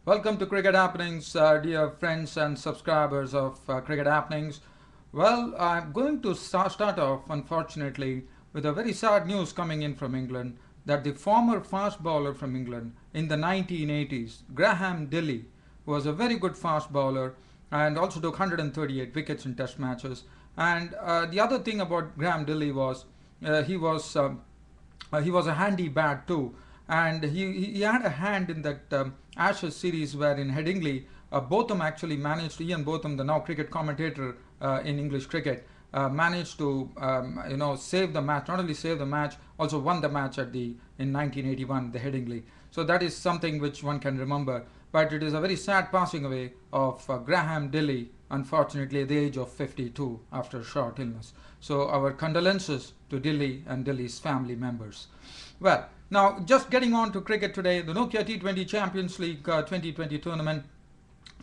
Welcome to Cricket Happenings, dear friends and subscribers of Cricket Happenings. Well, I'm going to start off, unfortunately, with a very sad news coming in from England that the former fast bowler from England in the 1980s, Graham Dilly, who was a very good fast bowler and also took 138 wickets in Test matches. And the other thing about Graham Dilly was he was he was a handy bat too, and he had a hand in that Ashes series where in Headingley, Botham actually managed. Ian Botham, the now cricket commentator in English cricket, managed to save the match. Not only save the match, also won the match at the in 1981 the Headingley. So that is something which one can remember. But it is a very sad passing away of Graham Dilly, unfortunately at the age of 52 after a short illness. So our condolences to Dilly and Dilly's family members. Well, now just getting on to cricket today, the Nokia T20 Champions League 2020 tournament.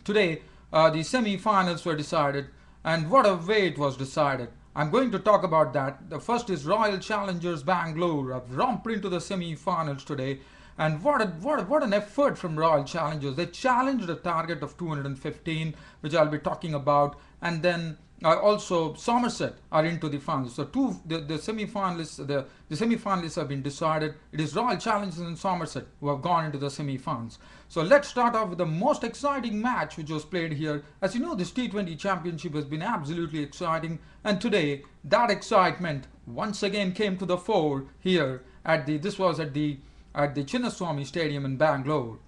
Today, the semi-finals were decided, and what a way it was decided. I'm going to talk about that. The first is Royal Challengers Bangalore have romped into the semi-finals today. And what an effort from Royal Challengers. They challenged a target of 215, which I'll be talking about. And then also Somerset are into the finals. So the semi-finalists have been decided. It is Royal Challengers and Somerset who have gone into the semi-finals. So let's start off with the most exciting match which was played here. As you know, this T20 championship has been absolutely exciting. And today, that excitement once again came to the fore here at the Chinnaswamy Stadium in Bangalore.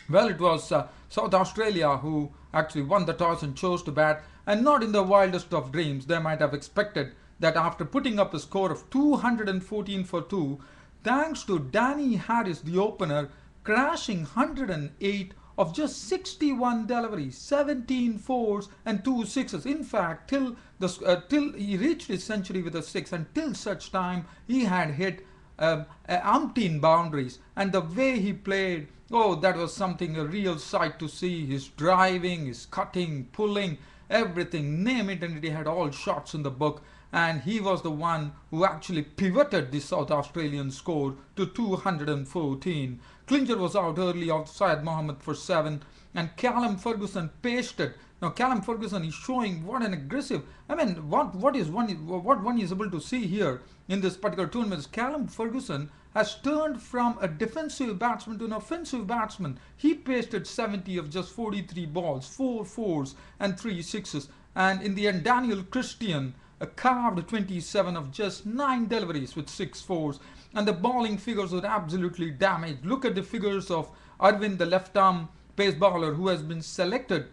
Well, it was South Australia who actually won the toss and chose to bat, and not in the wildest of dreams. They might have expected that after putting up a score of 214 for 2, thanks to Danny Harris, the opener, crashing 108 of just 61 deliveries, 17 fours and 2 sixes. In fact, till he reached his century with a 6, and till such time he had hit umpteen boundaries, and the way he played, oh, that was something, a real sight to see. His driving, his cutting, pulling, everything, name it, and he had all shots in the book. And he was the one who actually pivoted the South Australian score to 214. Klinger was out early of Syed Mohammed for 7, and Callum Ferguson pasted. Now Callum Ferguson is showing what an aggressive. I mean, what one is able to see here in this particular tournament is Callum Ferguson has turned from a defensive batsman to an offensive batsman. He pasted 70 of just 43 balls, 4 fours and 3 sixes. And in the end, Daniel Christian carved 27 of just 9 deliveries with 6 fours. And the bowling figures were absolutely damaged. Look at the figures of Arun, the left arm pace bowler, who has been selected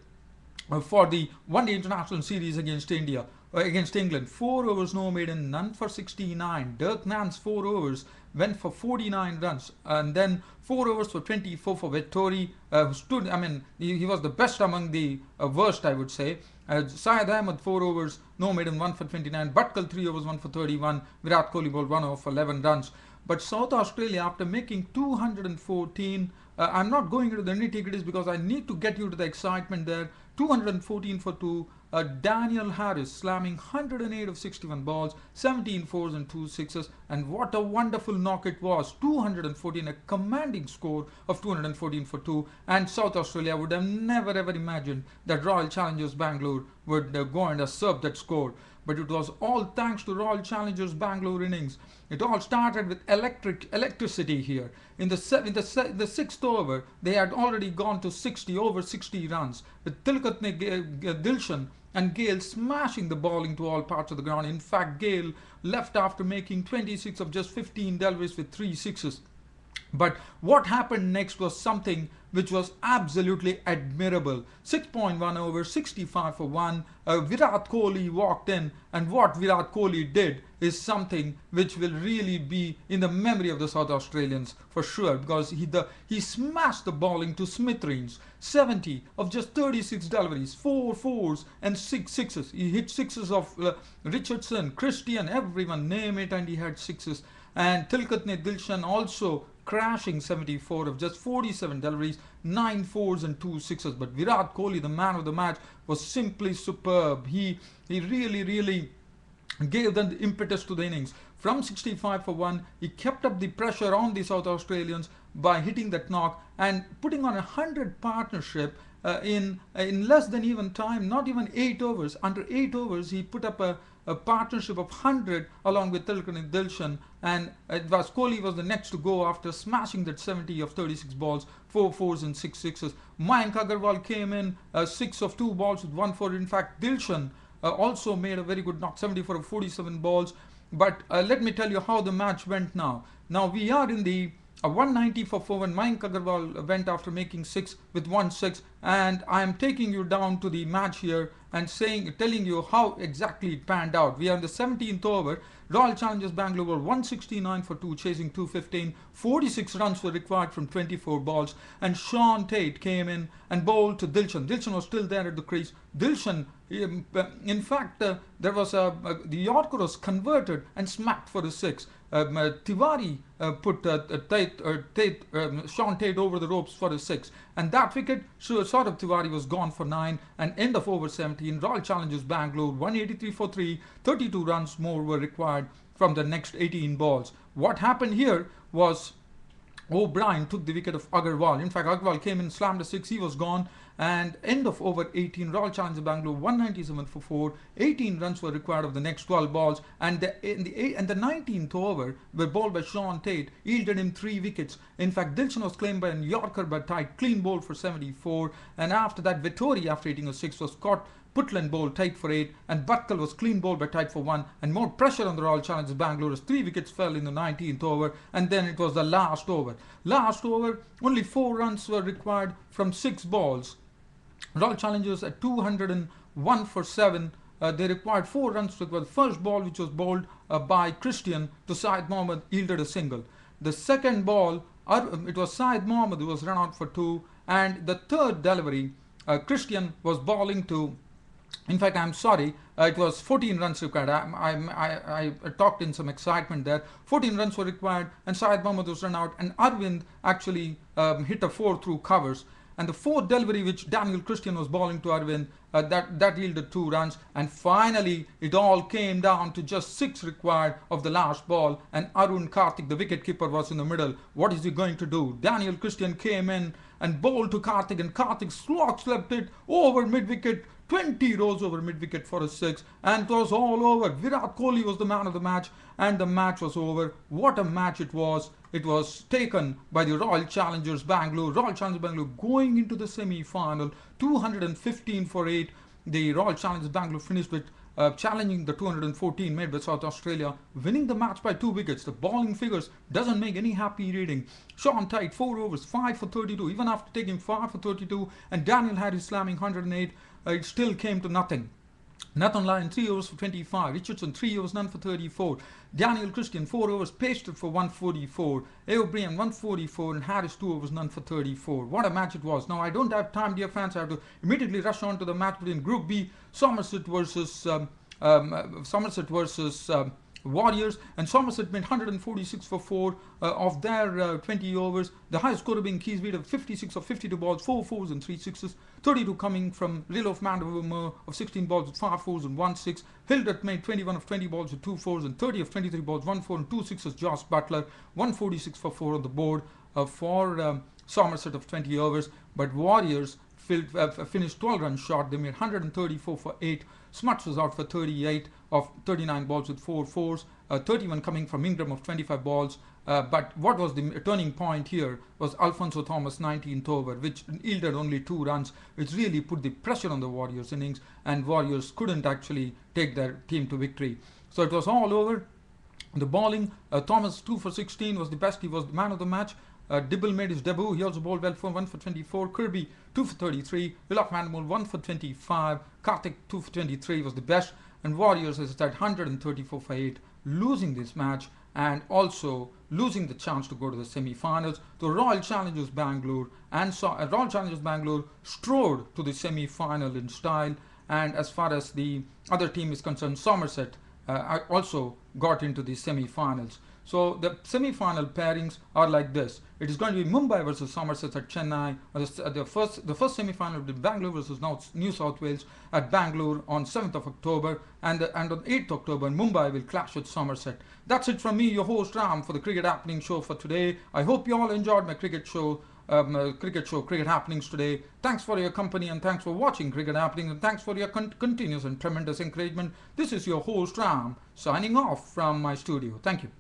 for the one-day international series against England. 4 overs, no maiden, none for 69. Dirk Nance 4 overs went for 49 runs, and then 4 overs for 24 for Vettori, who stood. I mean, he was the best among the worst, I would say. Syed Ahmed 4 overs, no maiden, 1 for 29. Bhatkal 3 overs, 1 for 31. Virat Kohli bowled 1 over for 11 runs. But South Australia, after making 214, I'm not going into the nitty-gritties because I need to get you to the excitement there. 214 for 2. Daniel Harris slamming 108 of 61 balls, 17 fours and 2 sixes, and what a wonderful knock it was. 214, a commanding score of 214 for 2, and South Australia would have never ever imagined that Royal Challengers Bangalore would go and serve that score. But it was all thanks to Royal Challengers Bangalore innings. It all started with electricity here. In the 6th over, they had already gone to over 60 runs, with Tilakatne Dilshan and Gale smashing the bowling to all parts of the ground. In fact, Gale left after making 26 of just 15 deliveries with 3 sixes. But what happened next was something which was absolutely admirable. 6.1 over, 65 for 1. Virat Kohli walked in, and what Virat Kohli did is something which will really be in the memory of the South Australians for sure, because he smashed the bowling to smithereens. 70 of just 36 deliveries, 4 fours and 6 sixes. He hit sixes of Richardson, Christian, everyone, name it, and he had sixes. And Tilakatne Dilshan also crashing 74 of just 47 deliveries, 9 fours and 2 sixes. But Virat Kohli, the man of the match, was simply superb. He really gave them the impetus to the innings. From 65 for 1, he kept up the pressure on the South Australians, by hitting that knock and putting on 100 partnership in less than even time, not even 8 overs. Under 8 overs, he put up a partnership of 100 along with Tilakani Dilshan, and it was Kohli was the next to go after smashing that 70 of 36 balls, 4 fours and 6 sixes. Mayank Agarwal came in 6 of 2 balls with 1 4. In fact, Dilshan also made a very good knock, 74 of 47 balls. But let me tell you how the match went now. Now we are in the 190 for 4 when Mayank Agarwal went after making 6 with 1 6, and I am taking you down to the match here and telling you how exactly it panned out. We are in the 17th over. Royal Challengers Bangalore were 169 for 2, chasing 215. 46 runs were required from 24 balls, and Sean Tate came in and bowled to Dilshan. Dilshan was still there at the crease. Dilshan, in fact, there was the Yorker was converted and smacked for a 6. Tiwari put Sean Tate over the ropes for a 6, and that wicket, Saurabh Tiwari was gone for 9, and end of over 17. Royal Challengers Bangalore 183 for 3, 32 runs more were required from the next 18 balls. What happened here was O'Brien took the wicket of Agarwal. In fact, Agarwal came in, slammed a 6, he was gone. And end of over 18, Royal Challengers Bangalore 197 for 4, 18 runs were required of the next 12 balls, and the 19th over were bowled by Sean Tate, yielded him 3 wickets. In fact, Dilshan was claimed by a Yorker but tight, clean bowl for 74, and after that Vettori, after hitting a 6, was caught. Putland bowled tight for 8, and Butkal was clean bowled by tight for 1, and more pressure on the Royal Challengers Bangalore as 3 wickets fell in the 19th over, and then it was the last over. Last over, only 4 runs were required from 6 balls. Royal Challengers at 201 for 7. They required 4 runs to the first ball, which was bowled by Christian to Syed Mohammed, yielded a single. The second ball, it was Syed Mohammed who was run out for 2, and the third delivery, Christian was bowling to. In fact, I'm sorry, it was 14 runs required. I talked in some excitement there. 14 runs were required, and Syed Mohammed was run out, and Arvind actually hit a 4 through covers. And the fourth delivery, which Daniel Christian was bowling to Arvind, that yielded 2 runs. And finally, it all came down to just 6 required of the last ball. And Arun Karthik, the wicketkeeper, was in the middle. What is he going to do? Daniel Christian came in and bowled to Karthik, and Karthik slept it over mid-wicket. 20 rows over mid-wicket for a 6, and it was all over. Virat Kohli was the man of the match, and the match was over. What a match it was. It was taken by the Royal Challengers Bangalore. Royal Challengers Bangalore going into the semi-final, 215 for 8. The Royal Challengers Bangalore finished with challenging the 214 made by South Australia, winning the match by 2 wickets. The bowling figures doesn't make any happy reading. Sean Tate, 4 overs, 5 for 32, even after taking 5 for 32, and Daniel Harris slamming 108, it still came to nothing. Nathan Lyon 3 overs for 25, Richardson 3 overs, none for 34, Daniel Christian 4 overs, pasted for 144, O'Brien 144, and Harris 2 overs, none for 34. What a match it was. Now I don't have time, dear fans. I have to immediately rush on to the match between Group B, Somerset versus Warriors, and Somerset made 146 for 4 of their 20 overs. The highest scorer being Keys Weed of 56 of 52 balls, 4 fours and 3 sixes. 32 coming from Rilof Mandover of 16 balls with 5 fours and 1 6. Hildreth made 21 of 20 balls with 2 fours, and 30 of 23 balls, 1 4 and 2 sixes. Josh Butler 146 for 4 on the board for Somerset of 20 overs. But Warriors finished 12 runs short. They made 134 for 8. Smuts was out for 38 of 39 balls with 4 fours, 31 coming from Ingram of 25 balls. But what was the turning point here was Alfonso Thomas 19th over, which yielded only 2 runs, which really put the pressure on the Warriors innings, and Warriors couldn't actually take their team to victory. So it was all over. The bowling, Thomas 2 for 16 was the best. He was the man of the match. Dibble made his debut. He also bowled well for 1 for 24. Kirby 2 for 33. Willock Manmore 1 for 25. Karthik 2 for 23 was the best. And Warriors, as I said, 134 for 8, losing this match and also losing the chance to go to the semi-finals. The Royal Challengers Bangalore Royal Challengers Bangalore strode to the semi-final in style. And as far as the other team is concerned, Somerset also got into the semi-finals. So the semi-final pairings are like this. It is going to be Mumbai versus Somerset at Chennai. The first semi-final will be Bangalore versus New South Wales at Bangalore on 7th of October, and on 8th October Mumbai will clash with Somerset. That's it from me, your host Ram, for the Cricket Happening show for today. I hope you all enjoyed my cricket happenings today. Thanks for your company, and thanks for watching Cricket Happenings, and thanks for your continuous and tremendous encouragement. This is your host Ram signing off from my studio. Thank you.